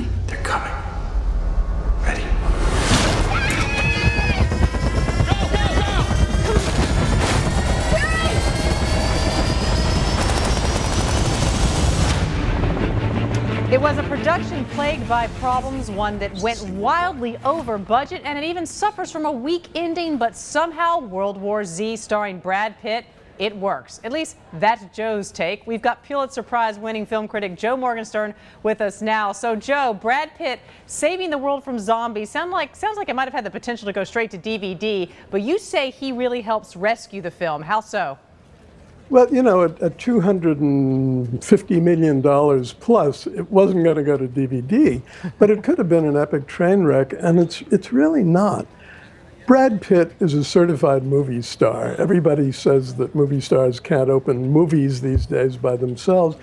Ready? They're coming. Ready? It was a production plagued by problems, one that went wildly over budget, and it even suffers from a weak ending, but somehow World War Z starring Brad Pitt, it works. At least that's Joe's take. We've got Pulitzer Prize-winning film critic Joe Morgenstern with us now. So Joe, Brad Pitt saving the world from zombies sounds like it might have had the potential to go straight to DVD, but you say he really helps rescue the film. How so? Well, you know, at $250 million plus, it wasn't going to go to DVD, but it could have been an epic train wreck, and it's really not. Brad Pitt is a certified movie star. Everybody says that movie stars can't open movies these days by themselves,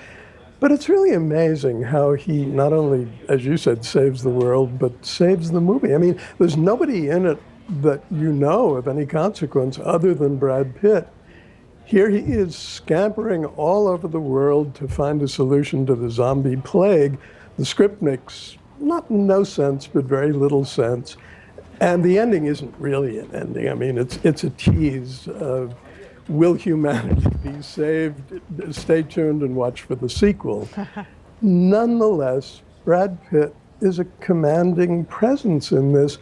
but it's really amazing how he not only, as you said, saves the world, but saves the movie. I mean, there's nobody in it that you know of any consequence other than Brad Pitt. Here he is scampering all over the world to find a solution to the zombie plague. The script makes no sense, but very little sense. And the ending isn't really an ending. I mean, it's a tease. Will humanity be saved? Stay tuned and watch for the sequel. Nonetheless, Brad Pitt is a commanding presence in this,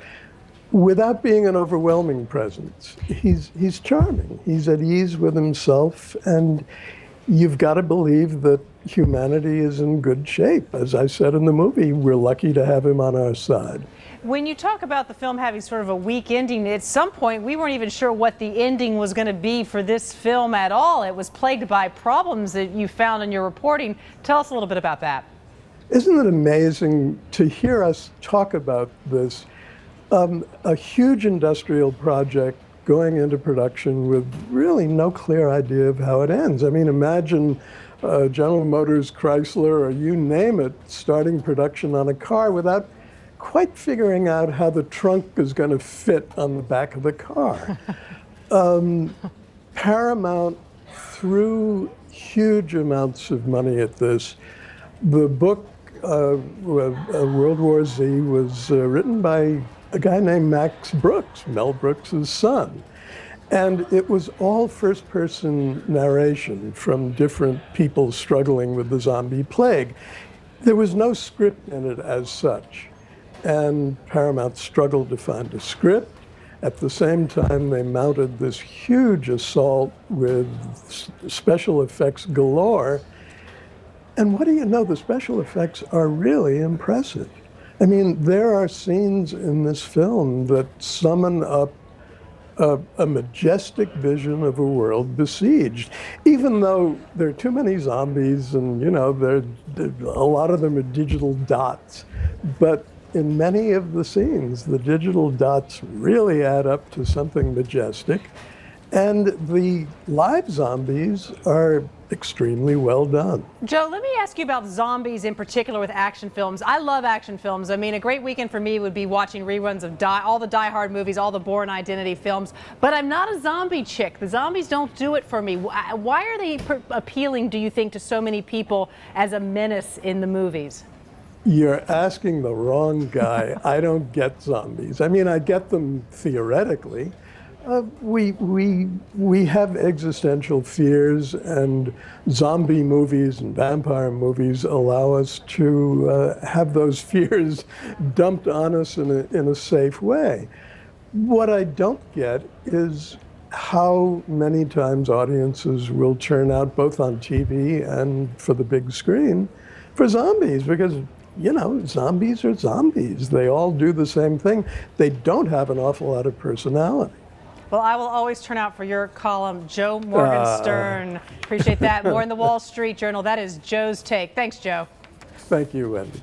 without being an overwhelming presence. He's charming. He's at ease with himself, and you've got to believe that humanity is in good shape. As I said in the movie, we're lucky to have him on our side. When you talk about the film having sort of a weak ending, at some point we weren't even sure what the ending was going to be for this film at all. It was plagued by problems that you found in your reporting. Tell us a little bit about that. Isn't it amazing to hear us talk about this? A huge industrial project going into production with really no clear idea of how it ends. I mean, imagine General Motors, Chrysler, or you name it, starting production on a car without quite figuring out how the trunk is going to fit on the back of the car. Paramount threw huge amounts of money at this. The book, World War Z, was written by a guy named Max Brooks, Mel Brooks' son. And it was all first-person narration from different people struggling with the zombie plague. There was no script in it as such. And Paramount struggled to find a script. At the same time, they mounted this huge assault with special effects galore. And what do you know, the special effects are really impressive. I mean, there are scenes in this film that summon up a majestic vision of a world besieged, even though there are too many zombies and, you know, a lot of them are digital dots. But in many of the scenes, the digital dots really add up to something majestic. And the live zombies are extremely well done. Joe, let me ask you about zombies in particular with action films. I love action films. I mean, a great weekend for me would be watching reruns of all the Die Hard movies, all the Bourne Identity films, but I'm not a zombie chick. The zombies don't do it for me. Why are they appealing, do you think, to so many people as a menace in the movies? You're asking the wrong guy. I don't get zombies. I mean, I get them theoretically. We have existential fears, and zombie movies and vampire movies allow us to have those fears dumped on us in a safe way. What I don't get is how many times audiences will turn out, both on TV and for the big screen, for zombies, because, you know, zombies are zombies. They all do the same thing. They don't have an awful lot of personality. Well, I will always turn out for your column, Joe Morgenstern. Appreciate that. More in the Wall Street Journal. That is Joe's take. Thanks, Joe. Thank you, Wendy.